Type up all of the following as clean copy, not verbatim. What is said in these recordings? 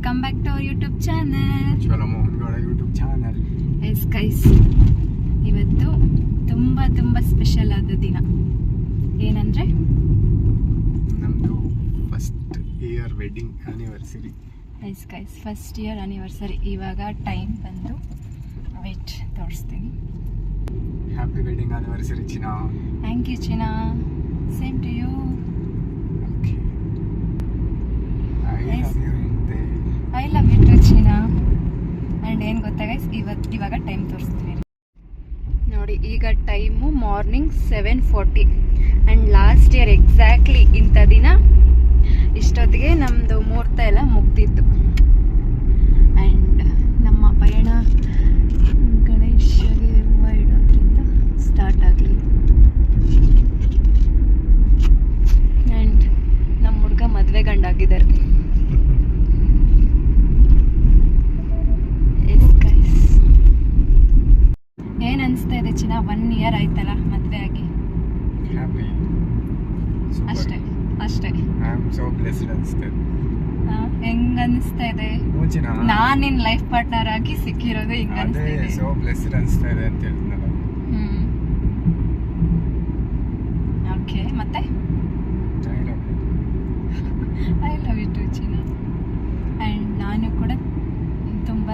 Welcome back to our YouTube channel. YouTube channel. Yes guys, ಇವತ್ತು ತುಂಬ special ಆದ ದಿನ. ಏನಂದರೆ ನಮ್ಮದು first year wedding anniversary. Yes guys, first year anniversary. ಇವಾಗ ಟೈಮ್ ಬಂದು ವೇಟ್ ತೋರಿಸ್ತೀನಿ. ಹ್ಯಾಪಿ ವೆಡ್ಡಿಂಗ್ ಆ್ಯನಿವರ್ಸರಿ ಚಿನಾ. ಥ್ಯಾಂಕ್ ಯು ಚಿನಾ, same to you. I love you too ಚಿನಾ. ಆ್ಯಂಡ್ ಏನು ಗೊತ್ತಾ ಗೈಸ್, ಇವಾಗ ಟೈಮ್ ತೋರಿಸ್ತೀನಿ ನೋಡಿ. ಈಗ time morning 7:40 and last year exactly ಇಂಥ ದಿನ ಇಷ್ಟೊತ್ತಿಗೆ ನಮ್ಮದು ಮುಹೂರ್ತ ಎಲ್ಲ ಮುಗ್ದಿತ್ತು. ಆ್ಯಂಡ್ ನಮ್ಮ ಪಯಣ ಗಣೇಶಗೆ ಹೂವು ಇಡೋದ್ರಿಂದ ಸ್ಟಾರ್ಟ್ ಆಗಲಿ. ಆ್ಯಂಡ್ ನಮ್ಮ ಹುಡುಗ ಮದುವೆ ಗಂಡಾಗಿದ್ದಾರೆ. ಏನ್ ಅನಿಸ್ತಾ ಇದೆ ಚಿನ್ನ? 1 ಇಯರ್ ಆಯ್ತಲ್ಲ ಮದುವೆ ಆಗಿ. ಅಷ್ಟೇ ಐ ಆಮ್ ಸೋ ಬ್ಲೆಸ್ಡ್ ಅನಿಸ್ತಾ ಇದೆ. ಹೆಂಗ್ ಅನಿಸ್ತಾ ಇದೆ? ನಾನ್ ನಿನ್ ಲೈಫ್ ಪಾರ್ಟ್ನರ್ ಆಗಿ ಸಿಕ್ಕಿರೋದು ಹಿಂಗ ಅನಿಸ್ತಾ ಇದೆ. ಸೋ ಬ್ಲೆಸ್ಡ್ ಅನಿಸ್ತಾ ಇದೆ ಅಂತ ಹೇಳ್ತಿನಲ್ಲ. ಓಕೆ, ಮತ್ತೆ ಐ ಲವ್ ಯು ಟು ಚಿನ್ನ. ಆ್ಯಂಡ್ ನಾನು ಕೂಡ ತುಂಬ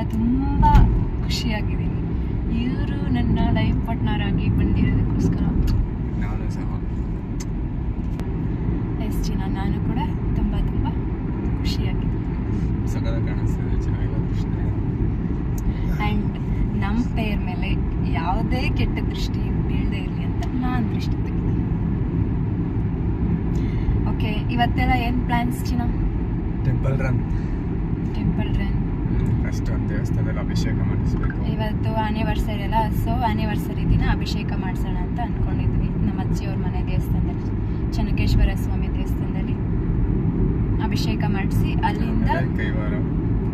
ಖುಷಿಯಾಗಿದ್ದೀನಿ ಇವರು ನನ್ನ ಲೈಫ್ ಪಾರ್ಟ್ನರ್ ಆಗಿ ಬಂದಿರೋದಕ್ಕೋಸ್ಕರ. ನಾನು ಸಹ ಎಸ್ ಚಿನ್ನ, ನಾನು ಕೂಡ ತುಂಬ ಖುಷಿಯಾಗಿದ್ದೀನಿ. ಸಕಲ ಕಾಣಿಸ್ತಿದೆ ಚೆನ್ನಾಗಿ. ಆ್ಯಂಡ್ ನಮ್ಮ ಪೇರ್ ಮೇಲೆ ಯಾವುದೇ ಕೆಟ್ಟ ದೃಷ್ಟಿ ಬೀಳದೇ ಇರಲಿ ಅಂತ ನಾನು ದೃಷ್ಟಿ ತೆಗಿತೀನಿ. ಓಕೆ, ಇವತ್ತೆಲ್ಲ ಏನು ಪ್ಲ್ಯಾನ್ಸ್ ಚಿನ್ನ? Temple run. ಫಸ್ಟ್ ಒಂದು ದೇವಸ್ಥಾನದಲ್ಲಿ ಅಭಿಷೇಕ ಮಾಡಿಸ್ಬೇಕು. ಇವತ್ತು ಆನಿವರ್ಸರಿ ಅಲ್ಲ, ಸೊ ಆನಿವರ್ಸರಿ ದಿನ ಅಭಿಷೇಕ ಮಾಡಿಸೋಣ ಅಂತ ಅಂದ್ಕೊಂಡಿದ್ವಿ. ನಮ್ಮ ಅಜ್ಜಿಯವ್ರ ಮನೆ ದೇವಸ್ಥಾನದಲ್ಲಿ, ಚೆನ್ನಕೇಶ್ವರ ಸ್ವಾಮಿ ದೇವಸ್ಥಾನದಲ್ಲಿ ಅಭಿಷೇಕ ಮಾಡಿಸಿ ಅಲ್ಲಿಂದ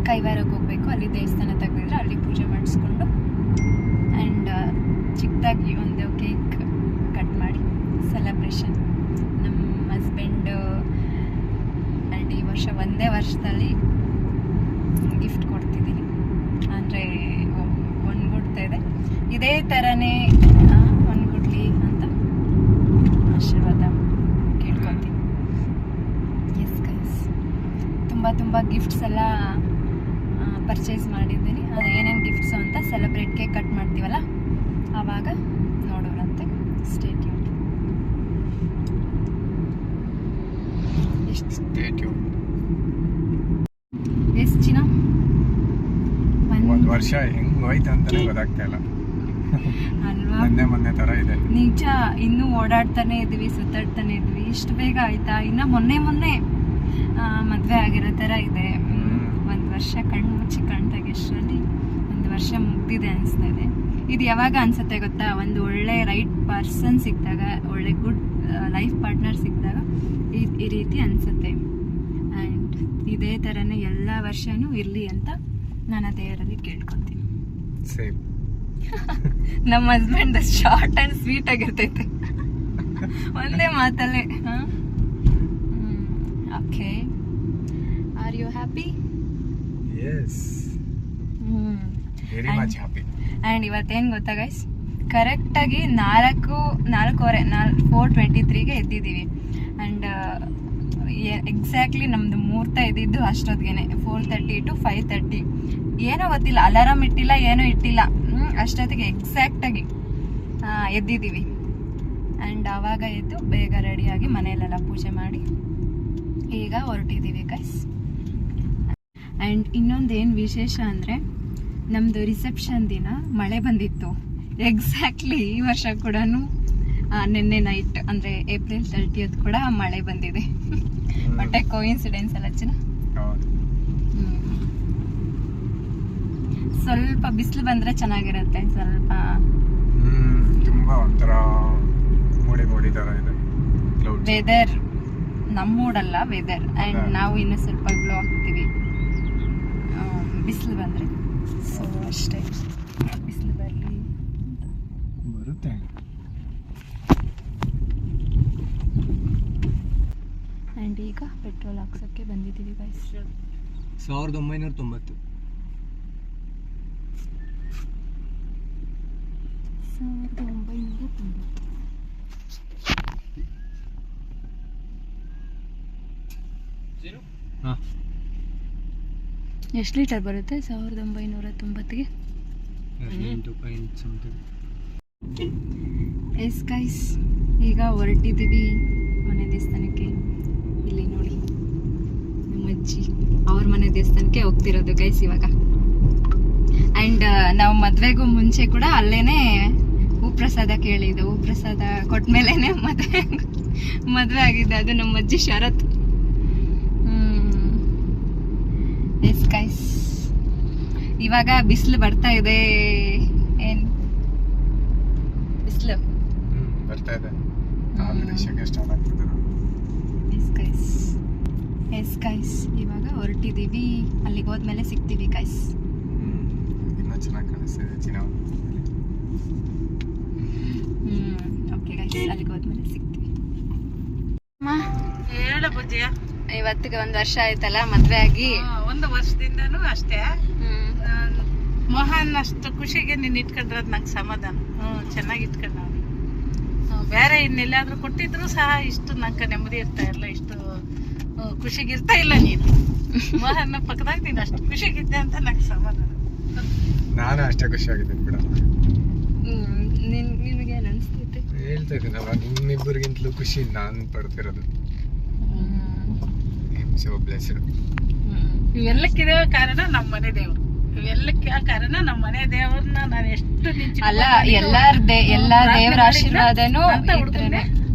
ಕೈವಾರಕ್ಕೆ ಹೋಗ್ಬೇಕು. ಅಲ್ಲಿ ದೇವಸ್ಥಾನ ತೆಗೆದಿದ್ರೆ ಅಲ್ಲಿ ಪೂಜೆ ಮಾಡಿಸ್ಕೊಂಡು ಆ್ಯಂಡ್ ಚಿಕ್ಕದಾಗಿ ಒಂದು ಕೇಕ್ ಕಟ್ ಮಾಡಿ ಸೆಲೆಬ್ರೇಷನ್. ನಮ್ಮ ಹಸ್ಬೆಂಡ್ ಆ್ಯಂಡ್ ಈ ವರ್ಷ ಒಂದೇ ವರ್ಷದಲ್ಲಿ ಗಿಫ್ಟ್ ಕೊಡ್ತಿದ್ದೀನಿ. ಅಂದರೆ ಒಂದ್ಗುಡ್ತಾ ಇದೆ, ಇದೇ ಥರನೇ ಒಂದ್ಗುಡ್ಲಿ ಅಂತ ಆಶೀರ್ವಾದ ಕೇಳ್ಕೊತೀನಿ. ಎಸ್ ಗೈಸ್, ತುಂಬ ಗಿಫ್ಟ್ಸ್ ಎಲ್ಲ ಪರ್ಚೇಸ್ ಮಾಡಿದ್ದೀನಿ. ಅದು ಏನೇನು ಗಿಫ್ಟ್ಸು ಅಂತ ಸೆಲೆಬ್ರೇಟ್ ಕೇಕ್ ಕಟ್ ಮಾಡ್ತೀವಲ್ಲ ಆವಾಗ ನೋಡೋರಂತೆ. Stay tuned. ಎಸ್ ಚಿನ್ನ, ಒಂದು ವರ್ಷ ಹೆಂಗ್ ಹೋಯ್ತು ಅಂತಾನೆ ಗೊತ್ತಾಗ್ತಾ ಇಲ್ಲ ಅಲ್ವಾ? ಮೊನ್ನೆ ತರ ಇದೆ ನಿಜ. ಇನ್ನೂ ಓಡಾಡ್ತಾನೆ ಇದ್ವಿ, ಸುತ್ತಾಡ್ತಾನೆ ಇದ್ವಿ. ಇಷ್ಟು ಬೇಗ ಆಯ್ತಾ? ಇನ್ನು ಮೊನ್ನೆ ಮದುವೆ ಆಗಿರೋ ಥರ ಇದೆ. 1 ವರ್ಷ ಕಣ್ಣು ಮುಚ್ಚಿ ತೆಗೆಷ್ಟರಲ್ಲಿ 1 ವರ್ಷ ಮುಗ್ದಿದೆ ಅನಿಸ್ತಾ ಇದೆ. ಇದು ಯಾವಾಗ ಅನ್ಸುತ್ತೆ ಗೊತ್ತಾ? ಒಂದು ಒಳ್ಳೆ ರೈಟ್ ಪರ್ಸನ್ ಸಿಕ್ಕಿದಾಗ, ಒಳ್ಳೆ ಗುಡ್ ಲೈಫ್ ಪಾರ್ಟ್ನರ್ ಸಿಕ್ಕಿದಾಗ ಈ ರೀತಿ ಅನಿಸುತ್ತೆ. ಆ್ಯಂಡ್ ಇದೇ ಥರನೇ ಎಲ್ಲ ವರ್ಷನೂ ಇರಲಿ ಅಂತ ನಾನು ದೇವರಲ್ಲಿ ಕೇಳ್ಕೊತೀನಿ. ಸೇಮ್. ನಮ್ಮ ಹಸ್ಬೆಂಡ್ ಶಾರ್ಟ್ ಆ್ಯಂಡ್ ಸ್ವೀಟ್ ಆಗಿರ್ತೈತೆ, ಒಂದೇ ಮಾತಲ್ಲೇ. Okay, are you happy? Yes, very much happy. And ಇವತ್ತೇನು ಗೊತ್ತಾ ಗೈಸ್, ಕರೆಕ್ಟಾಗಿ 4:23ಗೆ ಎದ್ದಿದ್ದೀವಿ. ಆ್ಯಂಡ್ ಎಕ್ಸಾಕ್ಟ್ಲಿ ನಮ್ಮದು ಮುಹೂರ್ತ ಇದ್ದಿದ್ದು ಅಷ್ಟೊತ್ತಿಗೆ 4:30 to 5:30. ಏನೋ ಗೊತ್ತಿಲ್ಲ, ಅಲಾರಾಮ್ ಇಟ್ಟಿಲ್ಲ, ಏನೂ ಇಟ್ಟಿಲ್ಲ. ಅಷ್ಟೊತ್ತಿಗೆ ಎಕ್ಸಾಕ್ಟಾಗಿ ಎದ್ದಿದ್ದೀವಿ. ಆ್ಯಂಡ್ ಆವಾಗ ಎದ್ದು ಬೇಗ ರೆಡಿಯಾಗಿ ಮನೆಯಲ್ಲೆಲ್ಲ ಪೂಜೆ ಮಾಡಿ ಈಗ ಹೊರಟಿದ್ದೀವಿ ಗೈಸ್. ಆ್ಯಂಡ್ ಇನ್ನೊಂದೇನು ವಿಶೇಷ ಅಂದರೆ, ನಮ್ಮದು ರಿಸೆಪ್ಷನ್ ದಿನ ಮಳೆ ಬಂದಿತ್ತು. ಎಕ್ಸಾಕ್ಟ್ಲಿ ಈ ವರ್ಷ ಕೂಡ ನಿನ್ನೆ ನೈಟ್ ಅಂದರೆ ಏಪ್ರಿಲ್ 30th ಕೂಡ ಮಳೆ ಬಂದಿದೆ. ಬಟ್ ಕೋಇನ್ಸಿಡೆನ್ಸ್ ಅಲ್ಲ ಚಿನ್ನ? ಸ್ವಲ್ಪ ಬಿಸಿಲು ಬಂದರೆ ಚೆನ್ನಾಗಿರುತ್ತೆ. ಸ್ವಲ್ಪ ತುಂಬಾ ಒಂಥರ ಮೋಡಿ ತರ ಇದೆ ವೆದರ್. ನಮ್ಮ ಮೂಡಲ್ಲ ವೆದರ್. ಆ್ಯಂಡ್ ನಾವು ಇನ್ನೂ ಸ್ವಲ್ಪ ಗ್ಲೋ ಆಗ್ತೀವಿ ಬಿಸಿಲು ಬಂದರೆ. ಸೊ ಅಷ್ಟೇ, ಬಿಸಿಲು ಬರುತ್ತೆ. ಆ್ಯಂಡ್ ಈಗ ಪೆಟ್ರೋಲ್ ಹಾಕ್ಸೋಕ್ಕೆ ಬಂದಿದ್ದೀವಿ ಗೈಸ್. 1990. 1990. ಹಾಂ, ಎಷ್ಟು ಲೀಟರ್ ಬರುತ್ತೆ 1990ಗೆ? 18 ಪಾಯಿಂಟ್ ಸಮಥಿಂಗ್. ಎಸ್ ಗೈಸ್, ಈಗ ಹೊರಟಿದ್ದೀವಿ ಮನೆ ದೇವಸ್ಥಾನಕ್ಕೆ. ಇಲ್ಲಿ ನೋಡಿ ನಮ್ಮ ಅಜ್ಜಿ ಅವ್ರ ಮನೆ ದೇವಸ್ಥಾನಕ್ಕೆ ಹೋಗ್ತಿರೋದು ಗೈಸ್ ಇವಾಗ. ಆ್ಯಂಡ್ ನಾವು ಮದುವೆಗೂ ಮುಂಚೆ ಕೂಡ ಅಲ್ಲೇನೆ ಹೂ ಪ್ರಸಾದ ಕೇಳಿದ್ದು. ಹೂ ಪ್ರಸಾದ ಕೊಟ್ಮೇಲೆ ಮದುವೆ ಆಗಿದ್ದು. ಅದು ನಮ್ಮ ಅಜ್ಜಿ ಶರತ್. ಎಸ್ ಗೈಸ್, ಇವಾಗ ಬಿಸಿಲು ಬರ್ತಾ ಇದೆ. ಏನು ಬಿಸಿಲು ಬರ್ತಾ ಇದೆ. ಆಲ್ರೆಡಿ ಶೆಕೆ ಸ್ಟಾರ್ಟ್ ಆಗ್ತಿದೆ. ಎಸ್ ಗೈಸ್, ಇವಾಗ ಹೊರಟಿದ್ದೀವಿ. ಅಲ್ಲಿಗೆ ಹೋದ್ಮೇಲೆ ಸಿಗ್ತೀವಿ ಗೈಸ್. ಇನ್ನೂ ಚೆನ್ನಾಗಿ ಕಾಣಿಸ್ತಿದೆ ಚಿನ್ನ. ಓಕೆ ಗೈಸ್, ಅಲ್ಲಿಗೆ ಹೋದ್ಮೇಲೆ ಸಿಗ್ತೀವಿ. ಹೇಳ ಬುಜ್ಜಿಯ, ಇವತ್ತಿಗೆ 1 ವರ್ಷ ಆಯ್ತಲ್ಲ ಮದ್ವೆ ಆಗಿ. 1 ವರ್ಷದಿಂದನೂ ಅಷ್ಟೇ. ಮೋಹನ್ ಅಷ್ಟು ಖುಷಿಗೆ ನೀನು ಇಟ್ಕೊಂಡ್ರದ್ ನಂಗೆ ಸಮಾಧಾನ. ಚೆನ್ನಾಗಿ ಇಟ್ಕೊಂಡ. ಬೇರೆ ಇನ್ನೆಲ್ಲಾದ್ರೂ ಕೊಟ್ಟಿದ್ರು ಸಹ ಇಷ್ಟು ನಂಗೆ ನೆಮ್ಮದಿ ಇರ್ತಾ ಇಲ್ಲ, ಇಷ್ಟು ಖುಷಿಗಿರ್ತಾ ಇಲ್ಲ ನೀನು. ಮೋಹನ್ ಪಕ್ಕದಾಗ ನೀನು ಅಷ್ಟು ಖುಷಿಗಿದ್ದೆ ಅಂತ ನಂಗೆ ಸಮಾಧಾನ. ನಾನು ಅಷ್ಟೇ ಖುಷಿಯಾಗಿದ್ದೀನಿ ಬಿಡ. ನಿನಗೇನು ಅನಿಸ್ತೈತೆ? ಹೇಳ್ತಾ ಇದ್ದೀನಲ್ಲ, ನಿಮ್ಮಿಬ್ಬರಿಗಿಂತಲೂ ಖುಷಿ ನಾನು ಪಡ್ತಿರೋದು. So blessed. ಇವೆಲ್ಲಕ್ಕಿದೆ ಕಾರಣ ನಮ್ಮ ಮನೆ ದೇವ್ರು. ಇವೆಲ್ಲಕ್ಕೆ ಕಾರಣ ನಮ್ಮ ಮನೆ ದೇವ್ರನ್ನ ನಾನು ಎಷ್ಟು ಅಲ್ಲ, ಎಲ್ಲಾ ದೇವರ ಆಶೀರ್ವಾದನೂ ಇದ್ರೇನೆ.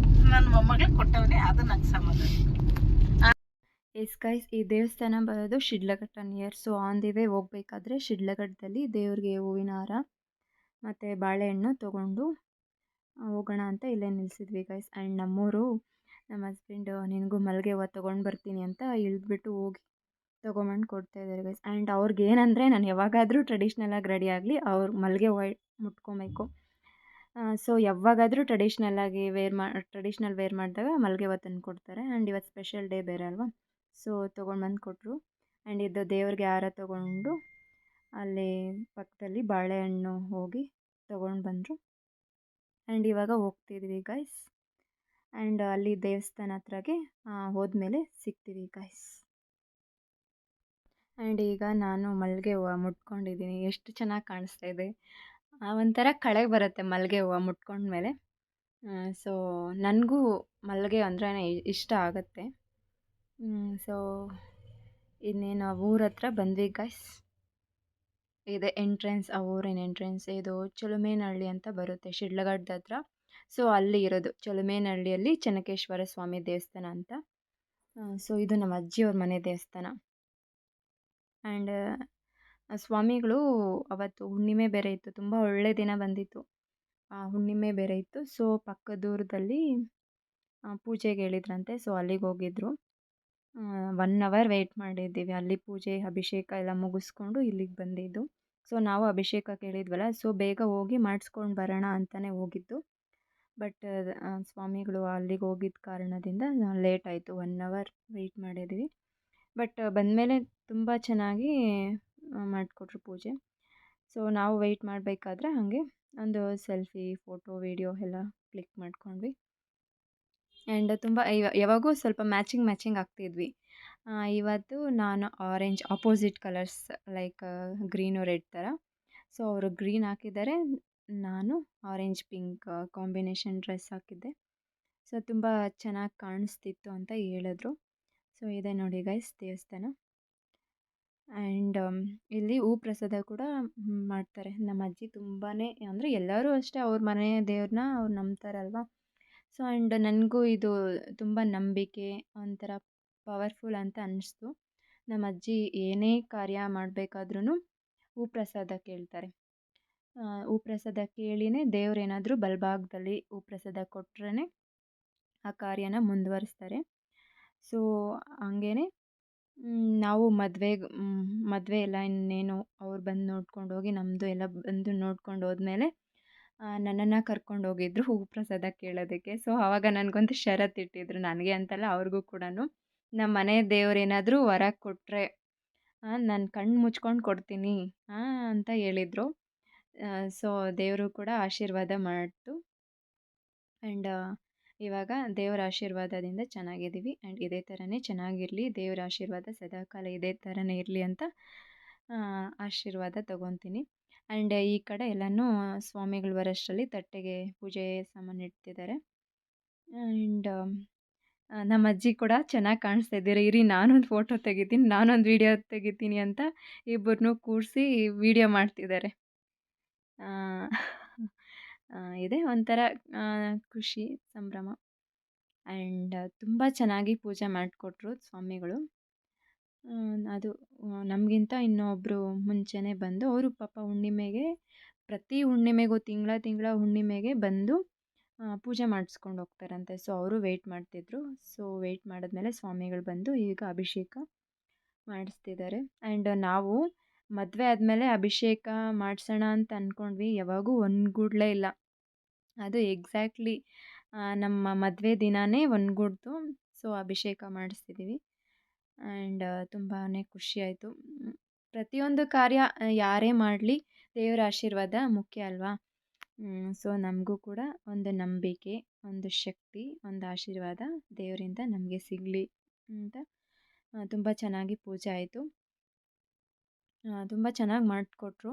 ನನ್ನ ಮೊಮ್ಮಗಳಿಗೆ ಕೊಟ್ಟವನೇ, ಅದು ನಂಗೆ ಸಮಾಧಾನ. ಎಸ್ ಗೈಸ್, ಈ ದೇವಸ್ಥಾನ ಬರೋದು Shidlaghatta near. So on the way ಹೋಗ್ಬೇಕಾದ್ರೆ ಶಿಡ್ಲಘಟ್ಟದಲ್ಲಿ ದೇವ್ರಿಗೆ ಹೂವಿನ ಹಾರ ಮತ್ತು ಬಾಳೆಹಣ್ಣು ತೊಗೊಂಡು ಹೋಗೋಣ ಅಂತ ಇಲ್ಲೇ ನಿಲ್ಲಿಸಿದ್ವಿ ಗೈಸ್. ಆ್ಯಂಡ್ ನಮ್ಮೂರು ನಮ್ಮ ಹಸ್ಬೆಂಡು ನಿನಗೂ ಮಲ್ಲಿಗೆ ಹೂವು ತೊಗೊಂಡು ಬರ್ತೀನಿ ಅಂತ ಇಳಿದ್ಬಿಟ್ಟು ಹೋಗಿ ತೊಗೊಂಬಂದು ಕೊಡ್ತಾಯಿದ್ದಾರೆ ಗೈಸ್. ಆ್ಯಂಡ್ ಅವ್ರಿಗೆ ಏನಂದರೆ ನಾನು ಯಾವಾಗಾದರೂ ಟ್ರೆಡಿಷ್ನಲಾಗಿ ರೆಡಿ ಆಗಲಿ, ಅವ್ರು ಮಲ್ಲಿಗೆ ಹೂವು ಮುಟ್ಕೊಬೇಕು. ಸೊ ಯಾವಾಗಾದರೂ ಟ್ರೆಡಿಷ್ನಲ್ ವೇರ್ ಮಾಡಿದಾಗ ಮಲ್ಲಿಗೆ ಹೂವು ತಂದು ಕೊಡ್ತಾರೆ. ಆ್ಯಂಡ್ ಇವತ್ತು ಸ್ಪೆಷಲ್ ಡೇ ಬೇರೆ ಅಲ್ವಾ, ಸೊ ತೊಗೊಂಡ್ಬಂದು ಕೊಟ್ಟರು. ಆ್ಯಂಡ್ ಇದು ದೇವ್ರಿಗೆ ಹಾರ ತೊಗೊಂಡು ಅಲ್ಲಿ ಪಕ್ಕದಲ್ಲಿ ಬಾಳೆಹಣ್ಣು ಹೋಗಿ ತೊಗೊಂಡು ಬಂದರು. ಆ್ಯಂಡ್ ಇವಾಗ ಹೋಗ್ತಿದ್ವಿ ಗೈಸ್. ಆ್ಯಂಡ್ ಅಲ್ಲಿ ದೇವಸ್ಥಾನ ಹತ್ರಗೆ ಹೋದ್ಮೇಲೆ ಸಿಗ್ತೀವಿ ಗೈಸ್. ಆ್ಯಂಡ್ ಈಗ ನಾನು ಮಲ್ಲಿಗೆ ಹೂವು ಮುಟ್ಕೊಂಡಿದ್ದೀನಿ. ಎಷ್ಟು ಚೆನ್ನಾಗಿ ಕಾಣಿಸ್ತಾ ಇದೆ. ಒಂಥರ ಕಳೆ ಬರುತ್ತೆ ಮಲ್ಲಿಗೆ ಹೂವು ಮುಟ್ಕೊಂಡ್ಮೇಲೆ. ಸೊ ನನಗೂ ಮಲ್ಲಿಗೆ ಅಂದ್ರೆ ಇಷ್ಟ ಆಗುತ್ತೆ. ಸೊ ಇನ್ನೇನು ಊರ ಹತ್ರ ಬಂದ್ವಿ ಗೈಸ್. ಇದೆ ಎಂಟ್ರೆನ್ಸ್, ಆ ಊರಿನ ಎಂಟ್ರೆನ್ಸ್. ಇದು ಚಲುಮೇನಹಳ್ಳಿ ಅಂತ ಬರುತ್ತೆ ಶಿಡ್ಲಘಟ್ಟದ ಹತ್ರ. ಸೊ ಅಲ್ಲಿ ಇರೋದು ಚಲುಮೇನಹಳ್ಳಿಯಲ್ಲಿ ಚೆನ್ನಕೇಶ್ವರ ಸ್ವಾಮಿ ದೇವಸ್ಥಾನ ಅಂತ. ಸೊ ಇದು ನಮ್ಮ ಅಜ್ಜಿಯವ್ರ ಮನೆ ದೇವಸ್ಥಾನ. ಆ್ಯಂಡ್ ಸ್ವಾಮಿಗಳು ಅವತ್ತು ಹುಣ್ಣಿಮೆ ಬೇರೆ ಇತ್ತು, ತುಂಬ ಒಳ್ಳೆ ದಿನ ಬಂದಿತ್ತು. ಹುಣ್ಣಿಮೆ ಬೇರೆ ಇತ್ತು. ಸೊ ಪಕ್ಕದೂರದಲ್ಲಿ ಪೂಜೆಗೆ ಹೇಳಿದ್ರಂತೆ. ಸೊ ಅಲ್ಲಿಗೆ ಹೋಗಿದ್ರು. 1 ಅವರ್ ವೆಯ್ಟ್ ಮಾಡಿದ್ದೀವಿ. ಅಲ್ಲಿ ಪೂಜೆ ಅಭಿಷೇಕ ಎಲ್ಲ ಮುಗಿಸ್ಕೊಂಡು ಇಲ್ಲಿಗೆ ಬಂದಿದ್ದು. ಸೊ ನಾವು ಅಭಿಷೇಕ ಕೇಳಿದ್ವಲ್ಲ, ಸೊ ಬೇಗ ಹೋಗಿ ಮಾಡಿಸ್ಕೊಂಡು ಬರೋಣ ಅಂತಲೇ ಹೋಗಿದ್ದು. ಬಟ್ ಸ್ವಾಮಿಗಳು ಅಲ್ಲಿಗೆ ಹೋಗಿದ್ದ ಕಾರಣದಿಂದ ಲೇಟ್ ಆಯಿತು. 1 ಅವರ್ ವೆಯ್ಟ್ ಮಾಡಿದ್ವಿ. ಬಟ್ ಬಂದಮೇಲೆ ತುಂಬ ಚೆನ್ನಾಗಿ ಮಾಡಿಕೊಟ್ರು ಪೂಜೆ. ಸೊ ನಾವು ವೆಯ್ಟ್ ಮಾಡಬೇಕಾದ್ರೆ ಹಾಗೆ ಒಂದು ಸೆಲ್ಫಿ, ಫೋಟೋ, ವೀಡಿಯೋ ಎಲ್ಲ ಕ್ಲಿಕ್ ಮಾಡ್ಕೊಂಡ್ವಿ. ಆ್ಯಂಡ್ ತುಂಬ ಯಾವಾಗೂ ಸ್ವಲ್ಪ ಮ್ಯಾಚಿಂಗ್ ಆಗ್ತಿದ್ವಿ. ಇವತ್ತು ನಾನು orange opposite colours like green red ಥರ. ಸೊ ಅವರು ಗ್ರೀನ್ ಹಾಕಿದ್ದಾರೆ, ನಾನು ಆರೆಂಜ್ ಪಿಂಕ್ ಕಾಂಬಿನೇಷನ್ ಡ್ರೆಸ್ ಹಾಕಿದ್ದೆ. ಸೊ ತುಂಬ ಚೆನ್ನಾಗಿ ಕಾಣಿಸ್ತಿತ್ತು ಅಂತ ಹೇಳಿದ್ರು. ಸೊ ಇದೆ ನೋಡಿ ಗೈಸ್ ದೇವಸ್ಥಾನ. ಆ್ಯಂಡ್ ಇಲ್ಲಿ ಹೂ ಪ್ರಸಾದ ಕೂಡ ಮಾಡ್ತಾರೆ. ನಮ್ಮ ಅಜ್ಜಿ ತುಂಬಾ ಅಂದರೆ ಎಲ್ಲರೂ ಅಷ್ಟೇ ಅವ್ರ ಮನೆ ದೇವ್ರನ್ನ ಅವ್ರು ನಂಬ್ತಾರಲ್ವ. ಸೊ ಆ್ಯಂಡ್ ನನಗೂ ಇದು ತುಂಬ ನಂಬಿಕೆ, ಒಂಥರ ಪವರ್ಫುಲ್ ಅಂತ ಅನ್ನಿಸ್ತು. ನಮ್ಮ ಅಜ್ಜಿ ಏನೇ ಕಾರ್ಯ ಮಾಡಬೇಕಾದ್ರೂ ಹೂ ಪ್ರಸಾದ ಕೇಳ್ತಾರೆ. ಹೂ ಪ್ರಸಾದ ಕೇಳಿನೇ ದೇವ್ರೇನಾದರೂ ಬಲಭಾಗದಲ್ಲಿ ಹೂ ಪ್ರಸಾದ ಕೊಟ್ರೇ ಆ ಕಾರ್ಯನ ಮುಂದುವರಿಸ್ತಾರೆ. ಸೊ ಹಂಗೇ ನಾವು ಮದುವೆ ಎಲ್ಲ ಇನ್ನೇನು ಅವ್ರು ಬಂದು ನೋಡ್ಕೊಂಡು ಹೋಗಿ ನಮ್ಮದು ಎಲ್ಲ ಬಂದು ನೋಡ್ಕೊಂಡು ಹೋದ್ಮೇಲೆ ನನ್ನನ್ನು ಕರ್ಕೊಂಡು ಹೋಗಿದ್ರು ಹೂ ಪ್ರಸಾದ ಕೇಳೋದಕ್ಕೆ. ಸೊ ಆವಾಗ ನನಗೊಂದು ಷರತ್ತು ಇಟ್ಟಿದ್ರು, ನನಗೆ ಅಂತಲ್ಲ ಅವ್ರಿಗೂ ಕೂಡ. ನಮ್ಮ ಮನೆ ದೇವ್ರೇನಾದರೂ ವರ ಕೊಟ್ಟರೆ ನಾನು ಕಣ್ಣು ಮುಚ್ಕೊಂಡು ಕೊಡ್ತೀನಿ ಅಂತ ಹೇಳಿದರು. ಸೊ ದೇವರು ಕೂಡ ಆಶೀರ್ವಾದ ಮಾಡಿತು. ಆ್ಯಂಡ್ ಇವಾಗ ದೇವರ ಆಶೀರ್ವಾದದಿಂದ ಚೆನ್ನಾಗಿದ್ದೀವಿ. ಆ್ಯಂಡ್ ಇದೇ ಥರನೇ ಚೆನ್ನಾಗಿರಲಿ, ದೇವರ ಆಶೀರ್ವಾದ ಸದಾಕಾಲ ಇದೇ ಥರನೇ ಇರಲಿ ಅಂತ ಆಶೀರ್ವಾದ ತೊಗೊತೀನಿ. ಆ್ಯಂಡ್ ಈ ಕಡೆ ಎಲ್ಲನೂ ಸ್ವಾಮಿಗಳು ಬರೋಷ್ಟರಲ್ಲಿ ತಟ್ಟೆಗೆ ಪೂಜೆ ಸಾಮಾನು ಇಡ್ತಿದ್ದಾರೆ. ಆ್ಯಂಡ್ ನಮ್ಮ ಅಜ್ಜಿ ಕೂಡ ಚೆನ್ನಾಗಿ ಕಾಣಿಸ್ತಾ ಇದ್ದೀರಿ, ಇರಿ ನಾನೊಂದು ಫೋಟೋ ತೆಗಿತೀನಿ, ನಾನೊಂದು ವೀಡಿಯೋ ತೆಗಿತೀನಿ ಅಂತ ಇಬ್ಬರನ್ನೂ ಕೂರಿಸಿ ವೀಡಿಯೋ ಮಾಡ್ತಿದ್ದಾರೆ. ಇದೆ ಒಂಥರ ಖುಷಿ, ಸಂಭ್ರಮ. ಆ್ಯಂಡ್ ತುಂಬ ಚೆನ್ನಾಗಿ ಪೂಜೆ ಮಾಡಿಕೊಟ್ರು ಸ್ವಾಮಿಗಳು. ಅದು ನಮಗಿಂತ ಇನ್ನೊಬ್ಬರು ಮುಂಚೆನೇ ಬಂದು, ಅವರು ಪಾಪ ಹುಣ್ಣಿಮೆಗೆ, ಪ್ರತಿ ಹುಣ್ಣಿಮೆಗೂ ತಿಂಗಳ ಹುಣ್ಣಿಮೆಗೆ ಬಂದು ಪೂಜೆ ಮಾಡಿಸ್ಕೊಂಡು ಹೋಗ್ತಾರಂತೆ. ಸೊ ಅವರು ವೆಯ್ಟ್ ಮಾಡ್ತಿದ್ರು. ಸೊ ವೆಯ್ಟ್ ಮಾಡಿದ್ಮೇಲೆ ಸ್ವಾಮಿಗಳು ಬಂದು ಈಗ ಅಭಿಷೇಕ ಮಾಡಿಸ್ತಿದ್ದಾರೆ. ಆ್ಯಂಡ್ ನಾವು ಮದುವೆ ಆದಮೇಲೆ ಅಭಿಷೇಕ ಮಾಡಿಸೋಣ ಅಂತ ಅಂದ್ಕೊಂಡ್ವಿ, ಯಾವಾಗೂ ಒಂದುಗೂಡಲೇ ಇಲ್ಲ. ಅದು ಎಕ್ಸಾಕ್ಟ್ಲಿ ನಮ್ಮ ಮದುವೆ ದಿನವೇ ಒಂದುಗೂಡ್ತು. ಸೊ ಅಭಿಷೇಕ ಮಾಡಿಸ್ತಿದ್ದೀವಿ. ಆ್ಯಂಡ್ ತುಂಬಾ ಖುಷಿಯಾಯಿತು. ಪ್ರತಿಯೊಂದು ಕಾರ್ಯ ಯಾರೇ ಮಾಡಲಿ ದೇವರ ಆಶೀರ್ವಾದ ಮುಖ್ಯ ಅಲ್ವಾ. ಸೊ ನಮಗೂ ಕೂಡ ಒಂದು ನಂಬಿಕೆ, ಒಂದು ಶಕ್ತಿ, ಒಂದು ಆಶೀರ್ವಾದ ದೇವರಿಂದ ನಮಗೆ ಸಿಗಲಿ ಅಂತ ತುಂಬ ಚೆನ್ನಾಗಿ ಪೂಜೆ ಆಯಿತು. ತುಂಬ ಚೆನ್ನಾಗಿ ಮಾಡಿಕೊಟ್ರು.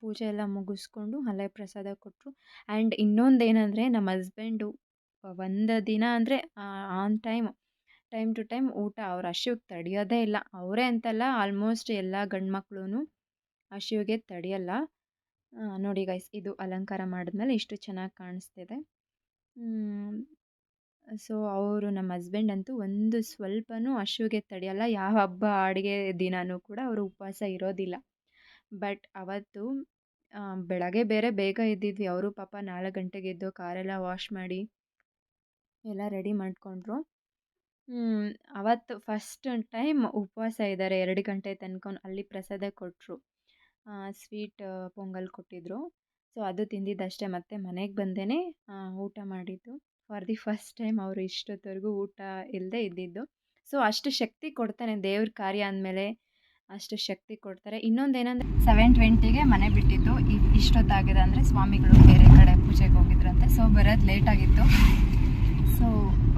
ಪೂಜೆ ಎಲ್ಲ ಮುಗಿಸ್ಕೊಂಡು ಅಲ್ಲೇ ಪ್ರಸಾದ ಕೊಟ್ಟರು. ಆ್ಯಂಡ್ ಇನ್ನೊಂದೇನೆಂದರೆ, ನಮ್ಮ ಹಸ್ಬೆಂಡು ಒಂದು ದಿನ ಅಂದರೆ ಆನ್ ಟೈಮ್ ಟು ಟೈಮ್ ಊಟ, ಅವ್ರ ಹಸಿವಿಗೆ ತಡೆಯೋದೇ ಇಲ್ಲ. ಅವರೇ ಅಂತಲ್ಲ, ಆಲ್ಮೋಸ್ಟ್ ಎಲ್ಲ ಗಂಡು ಮಕ್ಳು ಹಸಿವಿಗೆ ತಡೆಯಲ್ಲ. ನೋಡಿ ಗೈಸ್, ಇದು ಅಲಂಕಾರ ಮಾಡಿದ್ಮೇಲೆ ಇಷ್ಟು ಚೆನ್ನಾಗಿ ಕಾಣಿಸ್ತಿದೆ. ಸೊ ಅವರು, ನಮ್ಮ ಹಸ್ಬೆಂಡ್ ಅಂತೂ ಒಂದು ಸ್ವಲ್ಪನೂ ಹಸಿವಿಗೆ ತಡೆಯಲ್ಲ. ಯಾವ ಹಬ್ಬ ಅಡುಗೆ ದಿನವೂ ಕೂಡ ಅವರು ಉಪವಾಸ ಇರೋದಿಲ್ಲ. ಬಟ್ ಅವತ್ತು ಬೆಳಗ್ಗೆ ಬೇರೆ ಬೇಗ ಎದ್ದಿದ್ವಿ. ಅವರು ಪಾಪ 4 ಗಂಟೆಗೆ ಎದ್ದು ಕಾರೆಲ್ಲ ವಾಶ್ ಮಾಡಿ ಎಲ್ಲ ರೆಡಿ ಮಾಡಿಕೊಂಡ್ರು. ಅವತ್ತು ಫಸ್ಟ್ ಟೈಮ್ ಉಪವಾಸ ಇದ್ದಾರೆ. 2 ಗಂಟೆ ತನಕ ಅಲ್ಲಿ ಪ್ರಸಾದ ಕೊಟ್ಟರು. ಸ್ವೀಟ್ ಪೊಂಗಲ್ ಕೊಟ್ಟಿದ್ದರು. ಸೊ ಅದು ತಿಂದಿದ್ದಷ್ಟೇ, ಮತ್ತೆ ಮನೆಗೆ ಬಂದೇ ಊಟ ಮಾಡಿದ್ದು. ಫಾರ್ ದಿ ಫಸ್ಟ್ ಟೈಮ್ ಅವರು ಇಷ್ಟೊತ್ತವರೆಗೂ ಊಟ ಇಲ್ಲದೆ ಇದ್ದಿದ್ದು. ಸೊ ಅಷ್ಟು ಶಕ್ತಿ ಕೊಡ್ತಾನೆ ದೇವ್ರ ಕಾರ್ಯ ಅಂದಮೇಲೆ, ಅಷ್ಟು ಶಕ್ತಿ ಕೊಡ್ತಾರೆ. ಇನ್ನೊಂದೇನೆಂದರೆ, 7:20ಗೆ ಮನೆ ಬಿಟ್ಟಿದ್ದು. ಇಷ್ಟೊತ್ತಾಗಿದೆ ಅಂದರೆ ಸ್ವಾಮಿಗಳು ಬೇರೆ ಕಡೆ ಪೂಜೆಗೆ ಹೋಗಿದ್ರಂತೆ. ಸೊ ಬರೋದು ಲೇಟಾಗಿತ್ತು. ಸೊ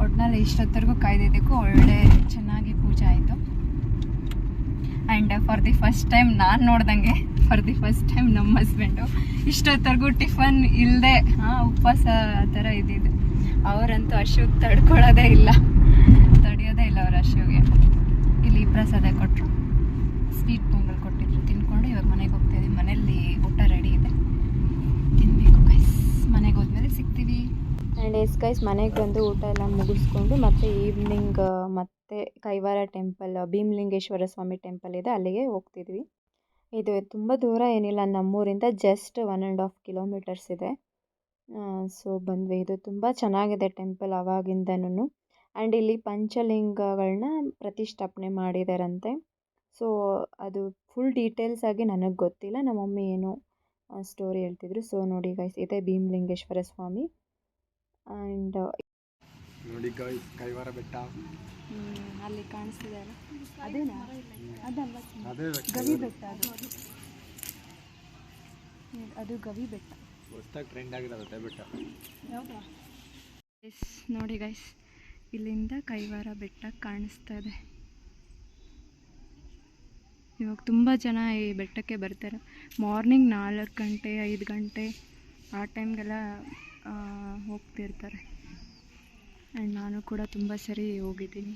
ಒಟ್ಟಿನಲ್ಲಿ ಇಷ್ಟೊತ್ತವರೆಗೂ ಕಾಯ್ದಿದ್ದಕ್ಕೂ ಒಳ್ಳೆ ಚೆನ್ನಾಗಿ ಪೂಜೆ ಆಯಿತು. And for the first time ನಾನು ನೋಡ್ದಂಗೆ, ಫಾರ್ ದಿ ಫಸ್ಟ್ ಟೈಮ್ ನಮ್ಮ ಹಸ್ಬೆಂಡು ಇಷ್ಟೊತ್ತವರೆಗೂ ಟಿಫನ್ ಇಲ್ಲದೆ ಉಪವಾಸ ಆ ಥರ ಇದ್ದಿದ್ದು. ಅವರಂತೂ ಹಸಿವಿಗೆ ತಡ್ಕೊಳ್ಳೋದೇ ಇಲ್ಲ ಅವ್ರ ಹಸಿವಿಗೆ. ಇಲ್ಲಿ ಪ್ರಸಾದ ಕೊಟ್ಟರು, ಸ್ವೀಟ್ ಪೊಂಗಲ್ ಕೊಟ್ಟಿದ್ರು, ತಿಂದ್ಕೊಂಡು ಇವಾಗ ಮನೆಗೆ ಹೋಗ್ತಾಯಿದ್ದೀವಿ. ಮನೇಲಿ ಊಟ ರೆಡಿ ಇದೆ, ತಿನ್ನಬೇಕು ಗೈಸ್. ಮನೆಗೆ ಹೋದ್ಮೇಲೆ ಸಿಗ್ತೀವಿ. ಆ್ಯಂಡ್ ಎಸ್ ಗೈಸ್, ಮನೆಗೆ ಬಂದು ಊಟ ಎಲ್ಲ ಮುಗಿಸ್ಕೊಂಡು ಮತ್ತೆ ಈವ್ನಿಂಗ್ ಮತ್ತೆ ಕೈವಾರ ಟೆಂಪಲ್, ಭೀಮಲಿಂಗೇಶ್ವರ ಸ್ವಾಮಿ ಟೆಂಪಲ್ ಇದೆ, ಅಲ್ಲಿಗೆ ಹೋಗ್ತಿದ್ವಿ. ಇದು ತುಂಬ ದೂರ ಏನಿಲ್ಲ, ನಮ್ಮೂರಿಂದ ಜಸ್ಟ್ 1.5 ಕಿಲೋಮೀಟರ್ಸ್ ಇದೆ. ಸೊ ಬಂದ್ವಿ. ಇದು ತುಂಬ ಚೆನ್ನಾಗಿದೆ ಟೆಂಪಲ್ ಆವಾಗಿಂದನೂ. ಆ್ಯಂಡ್ ಇಲ್ಲಿ ಪಂಚಲಿಂಗಗಳನ್ನ ಪ್ರತಿಷ್ಠಾಪನೆ ಮಾಡಿದಾರಂತೆ. ಸೊ ಅದು ಫುಲ್ ಡೀಟೇಲ್ಸ್ ಆಗಿ ನನಗೆ ಗೊತ್ತಿಲ್ಲ, ನಮ್ಮ ಮಮ್ಮಿ ಏನೋ ಸ್ಟೋರಿ ಹೇಳ್ತಿದ್ರು. ಸೊ ನೋಡಿ ಗೈಸ್, ಇದೆ ಭೀಮಲಿಂಗೇಶ್ವರ ಸ್ವಾಮಿ. ಆ್ಯಂಡ್ ನೋಡಿ ಗೈಸ್, ಕೈವಾರ ಬೆಟ್ಟ ಅಲ್ಲಿ ಕಾಣಿಸ್ತಿದೆ ಅಲ್ಲ, ಅದೇನಾ? ಅದಲ್ಲ, ಅದೇ ಗವಿ ಬೆಟ್ಟ. ಅದು ಗವಿ ಬೆಟ್ಟ, ಹೊಸದಾಗಿ ಟ್ರೆಂಡ್ ಆಗಿರೋದು ಬೆಟ್ಟ. ಎಸ್ ನೋಡಿ ಗೈಸ್, ಇಲ್ಲಿಂದ ಕೈವಾರ ಬೆಟ್ಟ ಕಾಣಿಸ್ತಾ ಇದೆ. ಇವಾಗ ತುಂಬ ಜನ ಈ ಬೆಟ್ಟಕ್ಕೆ ಬರ್ತಾರೆ. ಮಾರ್ನಿಂಗ್ 4 ಗಂಟೆ 5 ಗಂಟೆ ಆ ಟೈಮ್ಗೆಲ್ಲ ಹೋಗ್ತಿರ್ತಾರೆ. ಆ್ಯಂಡ್ ನಾನು ಕೂಡ ತುಂಬ ಸರಿ ಹೋಗಿದ್ದೀನಿ,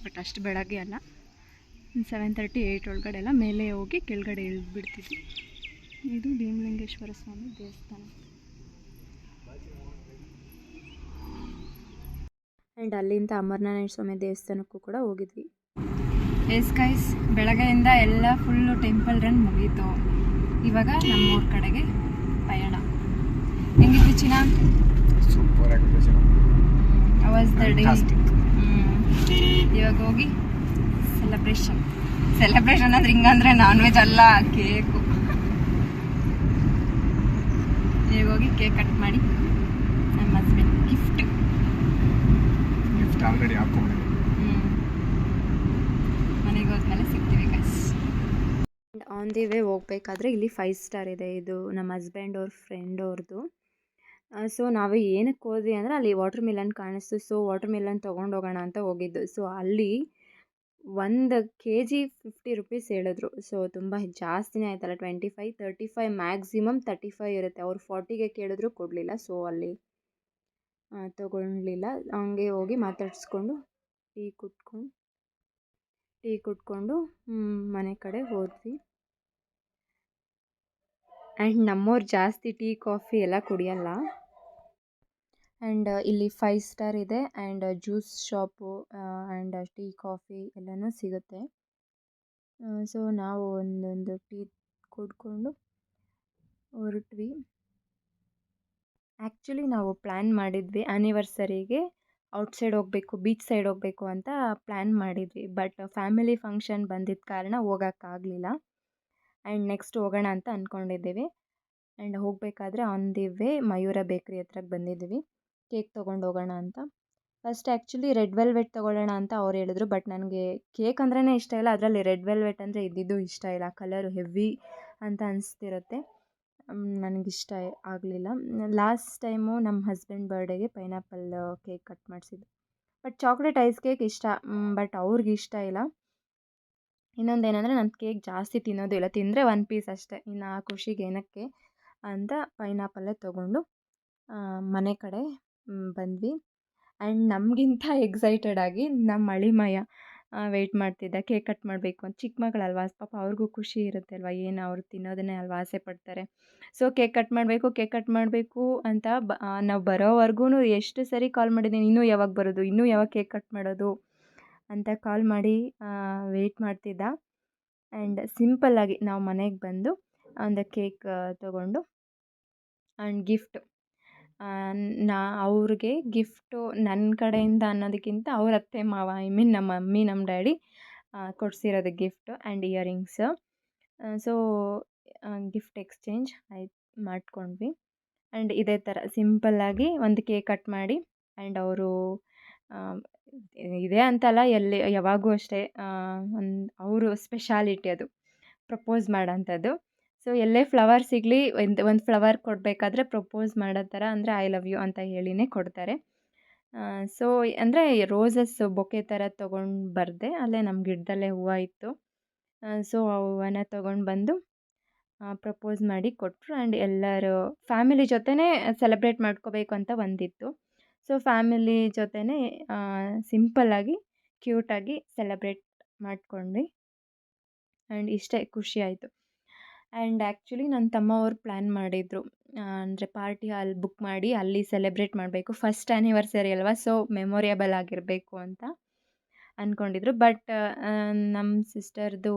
ಬಟ್ ಅಷ್ಟು ಬೆಳಗ್ಗೆ ಅಲ್ಲ, 7:30 8 ಒಳಗಡೆ ಎಲ್ಲ ಮೇಲೆ ಹೋಗಿ ಕೆಳಗಡೆ ಇಳಿದ್ಬಿಡ್ತಿದ್ವಿ. ಇದು ಭೀಮಲಿಂಗೇಶ್ವರ ಸ್ವಾಮಿ ದೇವಸ್ಥಾನ. ಆ್ಯಂಡ್ ಅಲ್ಲಿಂದ ಅಮರನಾರಾಯಣ ಸ್ವಾಮಿ ದೇವಸ್ಥಾನಕ್ಕೂ ಕೂಡ ಹೋಗಿದ್ವಿ. ಎಸ್ ಗೈಸ್, ಬೆಳಗ್ಗೆಯಿಂದ ಎಲ್ಲ ಫುಲ್ಲು ಟೆಂಪಲ್ ರನ್ ಮುಗೀತು. ಇವಾಗ ನಮ್ಮೂರ ಕಡೆಗೆ ಪಯಣ. ಹೆಂಗಿತ್ತು ಚಿನ್ನ? ಸೂಪರ್ ಆಗಿದೆ ಚಿನ್ನ. Was the day. ಇವಾಗ ಹೋಗಿ ಸೆಲೆಬ್ರೇಷನ್ ಅಂದ್ರೆ ಹಿಂಗಂದ್ರೆ ನಾನ್ ವೆಜ್ ಅಲ್ಲ, ಕೇಕು. ಈಗ ಹೋಗಿ ಕೇಕ್ ಕಟ್ ಮಾಡಿ ನಮ್ಮ ಹಸ್ಬೆಂಡ್ ಗಿಫ್ಟ್ ಆಲ್ರೆಡಿ ಹಾಕೊಂಡಿದ್ದೀನಿ. ಮನೆಗೆ ಹೋದ್ಮೇಲೆ ಸಿಗ್ತೀವಿ ಗೈಸ್. ಆನ್ ದಿ ವೇ ಹೋಗ್ಬೇಕಾದ್ರೆ ಇಲ್ಲಿ 5 ಸ್ಟಾರ್ ಇದೆ. ಇದು ನಮ್ಮ ಹಸ್ಬೆಂಡ್ ಅವ್ರ ಫ್ರೆಂಡ್ ಅವ್ರದ್ದು. ಸೊ ನಾವು ಏನಕ್ಕೆ ಹೋದ್ವಿ ಅಂದರೆ ಅಲ್ಲಿ ವಾಟರ್ ಮಿಲನ್ ಕಾಣಿಸ್ತು. ಸೊ ವಾಟರ್ ಮಿಲನ್ ತೊಗೊಂಡೋಗೋಣ ಅಂತ ಹೋಗಿದ್ದು. ಸೊ ಅಲ್ಲಿ 1 kg 50 ರುಪೀಸ್ ಹೇಳಿದ್ರು. ಸೊ ತುಂಬ ಜಾಸ್ತಿನೇ ಆಯ್ತಲ್ಲ, 25, 35, ಮ್ಯಾಕ್ಸಿಮಮ್ 35 ಇರುತ್ತೆ. ಅವ್ರು 40ಗೆ ಕೇಳಿದ್ರು ಕೊಡಲಿಲ್ಲ. ಸೊ ಅಲ್ಲಿ ತೊಗೊಳ್ಲಿಲ್ಲ. ಹಂಗೆ ಹೋಗಿ ಮಾತಾಡಿಸ್ಕೊಂಡು ಟೀ ಕುಟ್ಕೊಂಡು ಮನೆ ಕಡೆ ಹೋದ್ವಿ. ಆ್ಯಂಡ್ ನಮ್ಮವ್ರು ಜಾಸ್ತಿ ಟೀ ಕಾಫಿ ಎಲ್ಲ ಕುಡಿಯಲ್ಲ. ಆ್ಯಂಡ್ ಇಲ್ಲಿ 5 ಸ್ಟಾರ್ ಇದೆ. And juice shop and tea coffee ಎಲ್ಲನೂ ಸಿಗುತ್ತೆ. ಸೊ ನಾವು ಒಂದೊಂದು ಟೀ ಕುಡ್ಕೊಂಡು ಹೊರಟ್ವಿ. ಆ್ಯಕ್ಚುಲಿ ನಾವು ಪ್ಲ್ಯಾನ್ ಮಾಡಿದ್ವಿ ಆ್ಯನಿವರ್ಸರಿಗೆ ಔಟ್ಸೈಡ್ ಹೋಗಬೇಕು, ಬೀಚ್ ಸೈಡ್ ಹೋಗಬೇಕು ಅಂತ ಪ್ಲ್ಯಾನ್ ಮಾಡಿದ್ವಿ. ಬಟ್ ಫ್ಯಾಮಿಲಿ ಫಂಕ್ಷನ್ ಬಂದಿದ್ದ ಕಾರಣ ಹೋಗೋಕ್ಕಾಗಲಿಲ್ಲ. ಆ್ಯಂಡ್ ನೆಕ್ಸ್ಟ್ ಹೋಗೋಣ ಅಂತ ಅಂದ್ಕೊಂಡಿದ್ದೀವಿ. ಆ್ಯಂಡ್ ಹೋಗಬೇಕಾದ್ರೆ ಆನ್ ದಿ ವೇ ಮಯೂರ ಬೇಕ್ರಿ ಹತ್ರಕ್ಕೆ ಬಂದಿದ್ದೀವಿ ಕೇಕ್ ತೊಗೊಂಡು ಹೋಗೋಣ ಅಂತ. ಫಸ್ಟ್ ಆ್ಯಕ್ಚುಲಿ ರೆಡ್ ವೆಲ್ವೆಟ್ ತೊಗೊಳ್ಳೋಣ ಅಂತ ಅವ್ರು ಹೇಳಿದ್ರು. ಬಟ್ ನನಗೆ ಕೇಕ್ ಅಂದ್ರೇ ಇಷ್ಟ ಇಲ್ಲ. ಅದರಲ್ಲಿ ರೆಡ್ ವೆಲ್ವೆಟ್ ಅಂದರೆ ಇದ್ದಿದ್ದು ಇಷ್ಟ ಇಲ್ಲ. ಕಲರು ಹೆವಿ ಅಂತ ಅನಿಸ್ತಿರುತ್ತೆ. ನನಗಿಷ್ಟ ಆಗಲಿಲ್ಲ. ಲಾಸ್ಟ್ ಟೈಮು ನಮ್ಮ ಹಸ್ಬೆಂಡ್ ಬರ್ಡೇಗೆ ಪೈನಾಪಲ್ ಕೇಕ್ ಕಟ್ ಮಾಡಿಸಿದ್ದು. ಬಟ್ ಚಾಕ್ಲೇಟ್ ಐಸ್ ಕೇಕ್ ಇಷ್ಟ. ಬಟ್ ಅವ್ರಿಗೆ ಇಷ್ಟ ಇಲ್ಲ. ಇನ್ನೊಂದೇನೆಂದರೆ ನಾನು ಕೇಕ್ ಜಾಸ್ತಿ ತಿನ್ನೋದು ಇಲ್ಲ. ತಿಂದರೆ 1 ಪೀಸ್ ಅಷ್ಟೇ. ಇನ್ನು ಆ ಖುಷಿಗೆ ಏನಕ್ಕೆ ಅಂತ ಪೈನಾಪಲ್ಲೇ ತೊಗೊಂಡು ಮನೆ ಕಡೆ ಬಂದ್ವಿ. ಆ್ಯಂಡ್ ನಮಗಿಂತ ಎಕ್ಸೈಟೆಡ್ ಆಗಿ ನಮ್ಮ ಅಳಿಮಯ್ಯ ವೆಯ್ಟ್ ಮಾಡ್ತಿದ್ದ. ಕೇಕ್ ಕಟ್ ಮಾಡಬೇಕು ಅಂತ. ಚಿಕ್ಕ ಮಗಳಲ್ವಾ, ಪಾಪ ಅವ್ರಿಗೂ ಖುಷಿ ಇರುತ್ತೆ ಅಲ್ವಾ, ಏನು ಅವ್ರು ತಿನ್ನೋದನ್ನೇ ಅಲ್ವಾ ಆಸೆ ಪಡ್ತಾರೆ. ಸೊ ಕೇಕ್ ಕಟ್ ಮಾಡಬೇಕು ಅಂತ ನಾವು ಬರೋವರೆಗೂ ಎಷ್ಟು ಸರಿ ಕಾಲ್ ಮಾಡಿದ್ದೀನಿ, ಇನ್ನೂ ಯಾವಾಗ ಬರೋದು, ಇನ್ನೂ ಯಾವಾಗ ಕೇಕ್ ಕಟ್ ಮಾಡೋದು ಅಂತ ಕಾಲ್ ಮಾಡಿ ವೆಯ್ಟ್ ಮಾಡ್ತಿದ್ದ. ಆ್ಯಂಡ್ ಸಿಂಪಲ್ಲಾಗಿ ನಾವು ಮನೆಗೆ ಬಂದು ಒಂದು ಕೇಕ್ ತೊಗೊಂಡು ಆ್ಯಂಡ್ ಗಿಫ್ಟ್ ಅವ್ರಿಗೆ ಗಿಫ್ಟು ನನ್ನ ಕಡೆಯಿಂದ ಅನ್ನೋದಕ್ಕಿಂತ ಅವ್ರ ಅತ್ತೆ ಮಾವ ನಮ್ಮ ಮಮ್ಮಿ ನಮ್ಮ ಡ್ಯಾಡಿ ಕೊಡಿಸಿರೋದು gift and earrings. So gift exchange ಮಾಡ್ಕೊಂಡ್ವಿ. ಆ್ಯಂಡ್ ಇದೇ ಥರ ಸಿಂಪಲ್ಲಾಗಿ ಒಂದು ಕೇಕ್ ಕಟ್ ಮಾಡಿ. ಆ್ಯಂಡ್ ಅವರು ಇದೇ ಅಂತಲ್ಲ, ಯಾವಾಗೂ ಅಷ್ಟೇ ಅವರು ಸ್ಪೆಷಾಲಿಟಿ ಅದು ಪ್ರಪೋಸ್ ಮಾಡೋಂಥದ್ದು. ಸೊ ಎಲ್ಲೇ ಫ್ಲವರ್ ಸಿಗಲಿ, ಒಂದು ಫ್ಲವರ್ ಕೊಡಬೇಕಾದ್ರೆ ಪ್ರಪೋಸ್ ಮಾಡೋ ಥರ ಅಂದರೆ ಐ ಲವ್ ಯು ಅಂತ ಹೇಳಿನೇ ಕೊಡ್ತಾರೆ. ಸೊ ಅಂದರೆ ರೋಸಸ್ ಬೊಕ್ಕೆ ಥರ ತೊಗೊಂಡು ಬರದೆ, ಅಲ್ಲೇ ನಮ್ಮ ಗಿಡದಲ್ಲೇ ಹೂವು ಇತ್ತು. ಸೊ ಆ ಹೂವನ್ನ ತೊಗೊಂಡು ಬಂದು ಪ್ರಪೋಸ್ ಮಾಡಿ ಕೊಟ್ಟರು. ಆ್ಯಂಡ್ ಎಲ್ಲರೂ ಫ್ಯಾಮಿಲಿ ಜೊತೆನೇ ಸೆಲೆಬ್ರೇಟ್ ಮಾಡ್ಕೋಬೇಕು ಅಂತ ಒಂದಿತ್ತು. ಸೊ ಫ್ಯಾಮಿಲಿ ಜೊತೆನೇ ಸಿಂಪಲ್ಲಾಗಿ ಕ್ಯೂಟಾಗಿ ಸೆಲೆಬ್ರೇಟ್ ಮಾಡ್ಕೊಂಡ್ವಿ. ಆ್ಯಂಡ್ ಇಷ್ಟೇ ಖುಷಿ ಆಯಿತು. ಆ್ಯಂಡ್ ಆ್ಯಕ್ಚುಲಿ ನನ್ನ ತಮ್ಮವ್ರು ಪ್ಲ್ಯಾನ್ ಮಾಡಿದರು, ಅಂದರೆ ಪಾರ್ಟಿ ಹಾಲ್ ಬುಕ್ ಮಾಡಿ ಅಲ್ಲಿ ಸೆಲೆಬ್ರೇಟ್ ಮಾಡಬೇಕು. ಫಸ್ಟ್ ಆ್ಯನಿವರ್ಸರಿ ಅಲ್ವಾ, ಸೊ ಮೆಮೊರಿಯಬಲ್ ಆಗಿರಬೇಕು ಅಂತ ಅಂದ್ಕೊಂಡಿದ್ರು. ಬಟ್ ನಮ್ಮ ಸಿಸ್ಟರ್ದು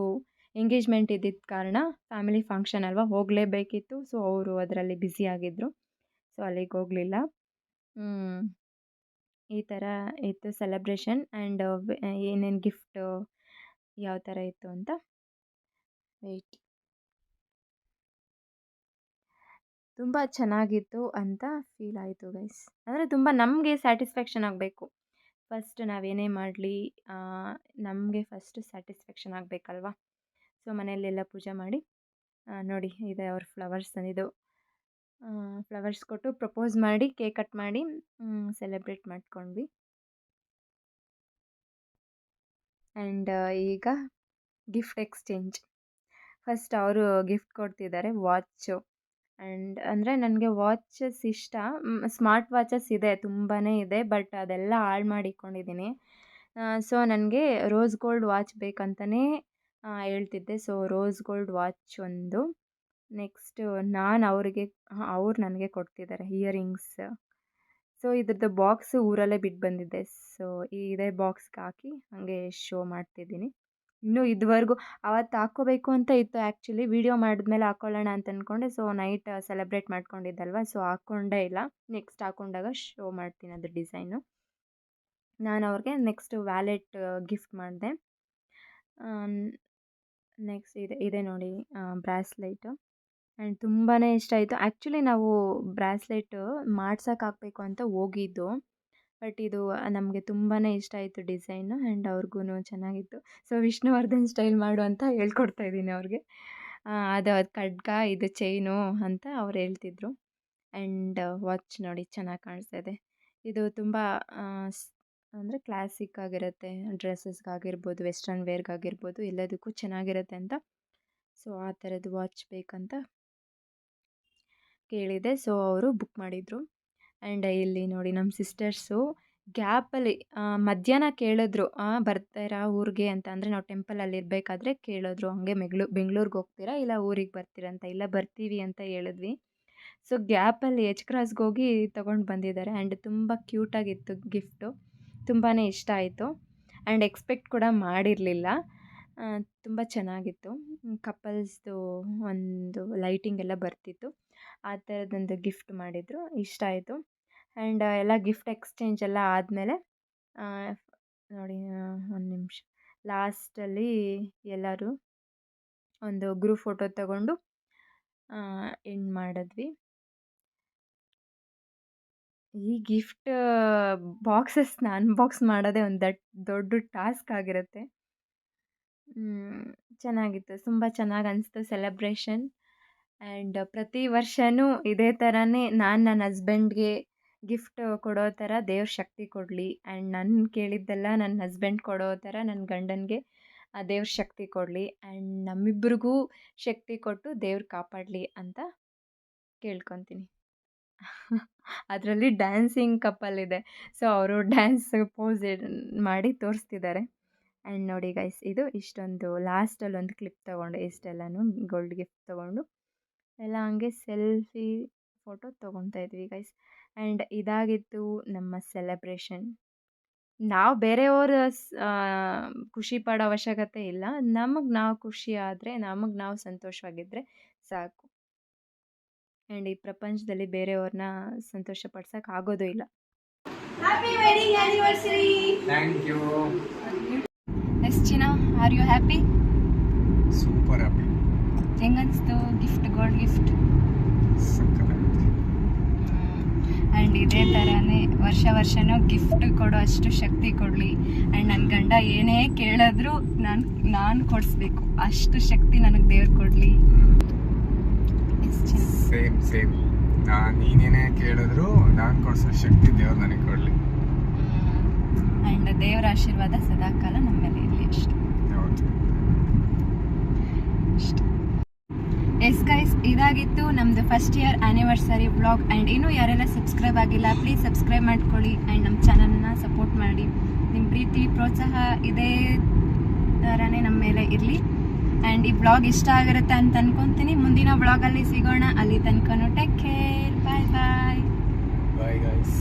ಎಂಗೇಜ್ಮೆಂಟ್ ಇದ್ದಿದ್ದ ಕಾರಣ ಫ್ಯಾಮಿಲಿ ಫಂಕ್ಷನ್ ಅಲ್ವಾ, ಹೋಗಲೇಬೇಕಿತ್ತು. ಸೊ ಅವರು ಅದರಲ್ಲಿ ಬ್ಯುಸಿ ಆಗಿದ್ದರು. ಸೊ ಅಲ್ಲಿಗೆ ಹೋಗಲಿಲ್ಲ. ಈ ಥರ ಇತ್ತು ಸೆಲೆಬ್ರೇಷನ್. ಆ್ಯಂಡ್ ಏನೇನು ಗಿಫ್ಟು ಯಾವ ಥರ ಇತ್ತು ಅಂತ ವೆಯ್ಟ್. ತುಂಬ ಚೆನ್ನಾಗಿತ್ತು ಅಂತ ಫೀಲ್ ಆಯಿತು ಗೈಸ್. ಅಂದರೆ ತುಂಬ ನಮಗೆ ಸ್ಯಾಟಿಸ್ಫ್ಯಾಕ್ಷನ್ ಆಗಬೇಕು. ಫಸ್ಟ್ ನಾವೇನೇ ಮಾಡಲಿ ನಮಗೆ ಫಸ್ಟ್ ಸ್ಯಾಟಿಸ್ಫ್ಯಾಕ್ಷನ್ ಆಗಬೇಕಲ್ವಾ. ಸೊ ಮನೆಯಲ್ಲೆಲ್ಲ ಪೂಜೆ ಮಾಡಿ ನೋಡಿ, ಇದೆ ಅವ್ರ ಫ್ಲವರ್ಸ್ ತಂದಿದ್ದು. ಫ್ಲವರ್ಸ್ ಕೊಟ್ಟು ಪ್ರಪೋಸ್ ಮಾಡಿ ಕೇಕ್ ಕಟ್ ಮಾಡಿ ಸೆಲೆಬ್ರೇಟ್ ಮಾಡ್ಕೊಂಡ್ವಿ. ಆ್ಯಂಡ್ ಈಗ ಗಿಫ್ಟ್ ಎಕ್ಸ್ಚೇಂಜ್. ಫಸ್ಟ್ ಅವರು ಗಿಫ್ಟ್ ಕೊಡ್ತಿದ್ದಾರೆ ವಾಚು. ಆ್ಯಂಡ್ ಅಂದರೆ ನನಗೆ ವಾಚಸ್ ಇಷ್ಟ. ಸ್ಮಾರ್ಟ್ ವಾಚಸ್ ಇದೆ, ತುಂಬಾ ಇದೆ. ಬಟ್ ಅದೆಲ್ಲ ಹಾಳು ಮಾಡಿ ಇಟ್ಕೊಂಡಿದ್ದೀನಿ. ಸೊ ನನಗೆ ರೋಸ್ ಗೋಲ್ಡ್ ವಾಚ್ ಬೇಕಂತಲೇ ಹೇಳ್ತಿದ್ದೆ. ಸೊ ರೋಸ್ ಗೋಲ್ಡ್ ವಾಚ್ ಒಂದು. ನೆಕ್ಸ್ಟು ಅವ್ರು ನನಗೆ ಕೊಡ್ತಿದ್ದಾರೆ ಇಯರಿಂಗ್ಸ್. ಸೊ ಇದ್ರದ್ದು ಬಾಕ್ಸು ಊರಲ್ಲೇ ಬಿಟ್ಟು ಬಂದಿದ್ದೆ. ಸೊ ಇದೇ ಬಾಕ್ಸ್ಗೆ ಹಾಕಿ ಹಾಗೆ ಶೋ ಮಾಡ್ತಿದ್ದೀನಿ. ಇನ್ನೂ ಇದುವರೆಗೂ ಅವತ್ತು ಹಾಕ್ಕೋಬೇಕು ಅಂತ ಇತ್ತು ಆ್ಯಕ್ಚುಲಿ. ವೀಡಿಯೋ ಮಾಡಿದ್ಮೇಲೆ ಹಾಕ್ಕೊಳ್ಳೋಣ ಅಂತ ಅಂದ್ಕೊಂಡೆ. ಸೊ ನೈಟ್ ಸೆಲೆಬ್ರೇಟ್ ಮಾಡ್ಕೊಂಡಿದ್ದಲ್ವ, ಸೊ ಹಾಕ್ಕೊಂಡೇ ಇಲ್ಲ. ನೆಕ್ಸ್ಟ್ ಹಾಕ್ಕೊಂಡಾಗ ಶೋ ಮಾಡ್ತೀನಿ ಅದ್ರ ಡಿಸೈನು. ನಾನು ಅವ್ರಿಗೆ ನೆಕ್ಸ್ಟ್ ವ್ಯಾಲೆಟ್ ಗಿಫ್ಟ್ ಮಾಡಿದೆ. ನೆಕ್ಸ್ಟ್ ಇದೆ ನೋಡಿ ಬ್ರಾಸ್ಲೈಟು. ಆ್ಯಂಡ್ ತುಂಬಾ ಇಷ್ಟ ಆಯಿತು. ಆ್ಯಕ್ಚುಲಿ ನಾವು ಬ್ರಾಸ್ಲೆಟು ಮಾಡ್ಸೋಕೆ ಹಾಕಬೇಕು ಅಂತ ಹೋಗಿದ್ದು. ಬಟ್ ಇದು ನಮಗೆ ತುಂಬಾ ಇಷ್ಟ ಆಯಿತು ಡಿಸೈನು. ಆ್ಯಂಡ್ ಅವ್ರಿಗೂ ಚೆನ್ನಾಗಿತ್ತು. ಸೊ ವಿಷ್ಣುವರ್ಧನ್ ಸ್ಟೈಲ್ ಮಾಡು ಅಂತ ಹೇಳ್ಕೊಡ್ತಾಯಿದ್ದೀನಿ ಅವ್ರಿಗೆ. ಅದು ಖಡ್ಗ, ಇದು ಚೈನು ಅಂತ ಅವ್ರು ಹೇಳ್ತಿದ್ರು. ಆ್ಯಂಡ್ ವಾಚ್ ನೋಡಿ ಚೆನ್ನಾಗಿ ಕಾಣಿಸ್ತಾ ಇದೆ. ಇದು ತುಂಬ ಅಂದರೆ ಕ್ಲಾಸಿಕ್ ಆಗಿರುತ್ತೆ, ಡ್ರೆಸ್ಸಸ್ಗಾಗಿರ್ಬೋದು, ವೆಸ್ಟರ್ನ್ ವೇರ್ಗಾಗಿರ್ಬೋದು, ಎಲ್ಲದಕ್ಕೂ ಚೆನ್ನಾಗಿರುತ್ತೆ ಅಂತ. ಸೊ ಆ ಥರದ್ದು ವಾಚ್ ಬೇಕಂತ ಕೇಳಿದೆ. ಸೊ ಅವರು ಬುಕ್ ಮಾಡಿದರು. ಆ್ಯಂಡ್ ಇಲ್ಲಿ ನೋಡಿ ನಮ್ಮ ಸಿಸ್ಟರ್ಸು ಗ್ಯಾಪಲ್ಲಿ ಮಧ್ಯಾಹ್ನ ಕೇಳಿದ್ರು, ಬರ್ತೀರಾ ಊರಿಗೆ ಅಂತ. ಅಂದರೆ ನಾವು ಟೆಂಪಲಲ್ಲಿ ಇರಬೇಕಾದ್ರೆ ಕೇಳಿದ್ರು, ಹಂಗೆ ಬೆಂಗ್ಳೂರಿಗೆ ಹೋಗ್ತೀರಾ ಇಲ್ಲ ಊರಿಗೆ ಬರ್ತೀರಾ ಅಂತ. ಇಲ್ಲ ಬರ್ತೀವಿ ಅಂತ ಹೇಳಿದ್ವಿ. ಸೊ ಗ್ಯಾಪಲ್ಲಿ ಎಚ್ ಕ್ರಾಸ್ಗೆ ಹೋಗಿ ತೊಗೊಂಡು ಬಂದಿದ್ದಾರೆ. ಆ್ಯಂಡ್ ತುಂಬ ಕ್ಯೂಟಾಗಿತ್ತು ಗಿಫ್ಟು, ತುಂಬಾ ಇಷ್ಟ ಆಯಿತು. ಆ್ಯಂಡ್ ಎಕ್ಸ್ಪೆಕ್ಟ್ ಕೂಡ ಮಾಡಿರಲಿಲ್ಲ. ತುಂಬ ಚೆನ್ನಾಗಿತ್ತು. ಕಪಲ್ಸ್ದು ಒಂದು ಲೈಟಿಂಗ್ ಎಲ್ಲ ಬರ್ತಿತ್ತು, ಆ ಥರದ್ದೊಂದು ಗಿಫ್ಟ್ ಮಾಡಿದರು, ಇಷ್ಟ ಆಯಿತು. ಆ್ಯಂಡ್ ಎಲ್ಲ ಗಿಫ್ಟ್ ಎಕ್ಸ್ಚೇಂಜ್ ಎಲ್ಲ ಆದಮೇಲೆ ನೋಡಿ ಒಂದು ನಿಮಿಷ, ಲಾಸ್ಟಲ್ಲಿ ಎಲ್ಲರೂ ಒಂದು ಗ್ರೂಪ್ ಫೋಟೋ ತಗೊಂಡು ಎಂಡ್ ಮಾಡಿದ್ವಿ. ಈ ಗಿಫ್ಟ್ ಬಾಕ್ಸಸ್ನ ಅನ್ಬಾಕ್ಸ್ ಮಾಡೋದೇ ಒಂದು ದೊಡ್ಡ ಟಾಸ್ಕ್ ಆಗಿರುತ್ತೆ. ಚೆನ್ನಾಗಿತ್ತು, ತುಂಬ ಚೆನ್ನಾಗಿ ಅನಿಸ್ತು ಸೆಲೆಬ್ರೇಷನ್. ಆ್ಯಂಡ್ ಪ್ರತಿ ವರ್ಷವೂ ಇದೇ ಥರನೇ ನಾನು ನನ್ನ ಹಸ್ಬೆಂಡ್ಗೆ ಗಿಫ್ಟ್ ಕೊಡೋ ಥರ ದೇವ್ರ ಶಕ್ತಿ ಕೊಡಲಿ. ಆ್ಯಂಡ್ ನಾನು ಕೇಳಿದ್ದೆಲ್ಲ ನನ್ನ ಹಸ್ಬೆಂಡ್ ಕೊಡೋ ಥರ ನನ್ನ ಗಂಡನಿಗೆ ಆ ದೇವ್ರ ಶಕ್ತಿ ಕೊಡಲಿ. ಆ್ಯಂಡ್ ನಮ್ಮಿಬ್ಬರಿಗೂ ಶಕ್ತಿ ಕೊಟ್ಟು ದೇವ್ರು ಕಾಪಾಡಲಿ ಅಂತ ಕೇಳ್ಕೊತೀನಿ. ಅದರಲ್ಲಿ ಡ್ಯಾನ್ಸಿಂಗ್ ಕಪಲ್ ಇದೆ. ಸೊ ಅವರು ಡ್ಯಾನ್ಸ್ ಪೋಸ್ ಮಾಡಿ ತೋರಿಸ್ತಿದ್ದಾರೆ. ಆ್ಯಂಡ್ ನೋಡಿ ಗೈಸ್, ಇದು ಇಷ್ಟೊಂದು ಲಾಸ್ಟಲ್ಲಿ ಒಂದು ಕ್ಲಿಪ್ ತೊಗೊಂಡು, ಇಷ್ಟೆಲ್ಲನೂ ಗೋಲ್ಡ್ ಗಿಫ್ಟ್ ತೊಗೊಂಡು ಎಲ್ಲ ಹಂಗೆ ಸೆಲ್ಫಿ ಫೋಟೋ ತೊಗೊತಾ ಇದ್ವಿ ಗೈಸ್. ಆ್ಯಂಡ್ ಇದಾಗಿತ್ತು ನಮ್ಮ ಸೆಲೆಬ್ರೇಷನ್. ನಾವು ಬೇರೆಯವ್ರ ಖುಷಿ ಪಡೋ ಅವಶ್ಯಕತೆ ಇಲ್ಲ. ನಮಗೆ ನಾವು ಖುಷಿ ಆದರೆ, ನಮಗೆ ನಾವು ಸಂತೋಷವಾಗಿದ್ದರೆ ಸಾಕು. ಆ್ಯಂಡ್ ಈ ಪ್ರಪಂಚದಲ್ಲಿ ಬೇರೆಯವ್ರನ್ನ ಸಂತೋಷ ಪಡ್ಸೋಕೆ ಆಗೋದು ಇಲ್ಲ. Happy wedding anniversary. Thank you. Yes ಚಿನ್ನ, are you happy? Super happy. ಹೆಂಗನ್ನಿಸ್ತು ಗಿಫ್ಟ್, ಗೋಲ್ಡ್ ಗಿಫ್ಟ್? ಸಕ್ಕತ್ತಾಯ್ತು. ಆ್ಯಂಡ್ ಇದೇ ಥರನೇ ವರ್ಷನೂ ಗಿಫ್ಟ್ ಕೊಡೋ ಅಷ್ಟು ಶಕ್ತಿ ಕೊಡಲಿ. ಆ್ಯಂಡ್ ನನ್ನ ಗಂಡ ಏನೇ ಕೇಳಿದ್ರು ನಾನು ಕೊಡಿಸ್ಬೇಕು, ಅಷ್ಟು ಶಕ್ತಿ ನನಗೆ ದೇವ್ರು ಕೊಡಲಿ. ಸೇಮ್ ನೀನೇನೇ ಕೇಳಿದ್ರು ನಾನು ಕೊಡಿಸೋ ಶಕ್ತಿ ದೇವ್ರು ನನಗೆ ಕೊಡಲಿ. ಆ್ಯಂಡ್ ದೇವರ ಆಶೀರ್ವಾದ ಸದಾಕಾಲ ನಮ್ಮ ಮೇಲೆ ಇರಲಿ. ಅಷ್ಟು. ಎಸ್ ಗೈಸ್, ಇದಾಗಿತ್ತು ನಮ್ಮದು first year anniversary vlog. And ಇನ್ನೂ ಯಾರೆಲ್ಲ ಸಬ್ಸ್ಕ್ರೈಬ್ ಆಗಿಲ್ಲ, ಪ್ಲೀಸ್ ಸಬ್ಸ್ಕ್ರೈಬ್ ಮಾಡ್ಕೊಳ್ಳಿ. ಆ್ಯಂಡ್ ನಮ್ಮ ಚಾನಲ್ನ ಸಪೋರ್ಟ್ ಮಾಡಿ. ನಿಮ್ಮ ಪ್ರೀತಿ ಪ್ರೋತ್ಸಾಹ ಇದೇ ಥರನೇ ನಮ್ಮ ಮೇಲೆ ಇರಲಿ. ಆ್ಯಂಡ್ ಈ ವ್ಲಾಗ್ ಇಷ್ಟ ಆಗಿರುತ್ತೆ ಅಂತ ಅನ್ಕೊತೀನಿ. ಮುಂದಿನ ವ್ಲಾಗಲ್ಲಿ ಸಿಗೋಣ. ಅಲ್ಲಿ ತನಕ take care. Bye bye. Bye guys.